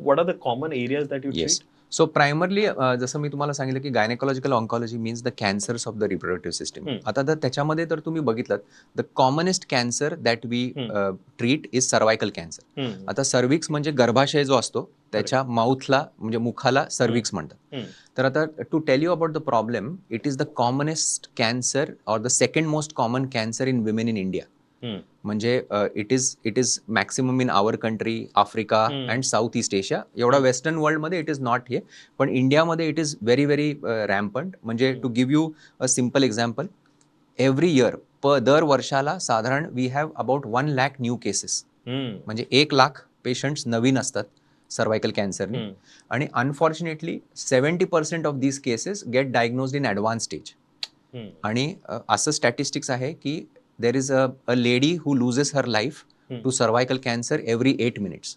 what are the common areas that you Yes. treat? So primarily जसं मी तुम्हाला सांगितलं की gynaecological oncology means the cancers of the reproductive system. आता तर त्याच्यामध्ये तर तुम्ही बघितलं the commonest cancer that we treat is cervical cancer. आता सर्विक्स म्हणजे गर्भाशय जो असतो त्याच्या माउथला म्हणजे मुखाला सर्विक्स म्हणतात. तर आता to tell you about the problem, it is the commonest cancer or the second most common cancer in women in India. म्हणजे it is maximum in our country, Africa and south east Asia. एवढा western वर्ल्डमध्ये it is not हे, पण इंडियामध्ये it is very very rampant. म्हणजे to give you a simple example, every year दर वर्षाला साधारण we have about 1,00,000 new cases. म्हणजे 1,00,000 पेशंट्स नवीन असतात सर्वायकल कॅन्सरने. आणि unfortunately 70% of these cases get diagnosed in advance stage. आणि असं स्टॅटिस्टिक्स आहे की there is a lady who loses her life to cervical cancer every 8 minutes.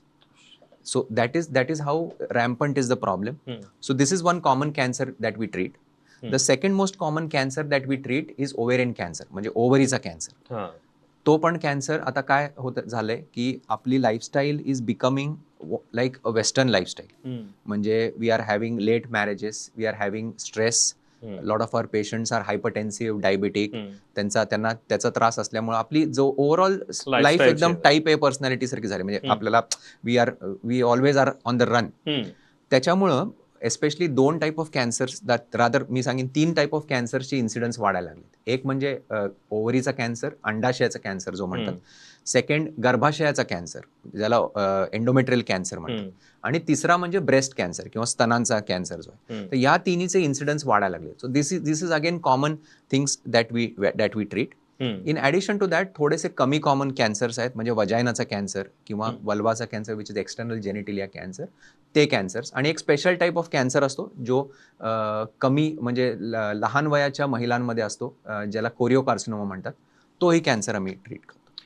So that is how rampant is the problem. So this is one common cancer that we treat. The second most common cancer that we treat is ovarian cancer, म्हणजे ओव्हरीचा cancer. तो पण cancer आता काय होत झालंय की आपली lifestyle is becoming like a western lifestyle. म्हणजे we are having late marriages, we are having stress, lot of our patients are hypertensive, diabetic. त्यांना त्याचा त्रास असल्यामुळे आपली जो ओव्हरऑल लाईफ एकदम टाईप ए पर्सनॅलिटी सारखी झाली. म्हणजे आपल्याला we always are on the run. त्याच्यामुळं especially 2 type of cancers, rather मी सांगेन 3 टाईप ऑफ कॅन्सरचे इन्सिडन्स वाढायला लागले. एक म्हणजे ओव्हरीचा कॅन्सर, अंडाशयाचा कॅन्सर जो म्हणतात. सेकंड गर्भाशयाचा कॅन्सर, ज्याला एंडोमेट्रियल कॅन्सर म्हणतात. आणि तिसरा म्हणजे ब्रेस्ट कॅन्सर किंवा स्तनांचा कॅन्सर जो आहे. तर या तिन्हीचे इन्सिडन्स वाढायला लागले. So this is again common things that we treat. In addition to that थोडेसे कमी कॉमन कॅन्सर्स आहेत, म्हणजे वजायनाचा कॅन्सर किंवा वल्वाचा cancer which is external genitalia cancer, ते कॅन्सर्स. आणि एक स्पेशल टाईप ऑफ कॅन्सर असतो जो कमी म्हणजे लहान वयाच्या महिलांमध्ये असतो, ज्याला कोरिओकार्सिनोमा म्हणतात. तोही कॅन्सर आम्ही ट्रीट करतो.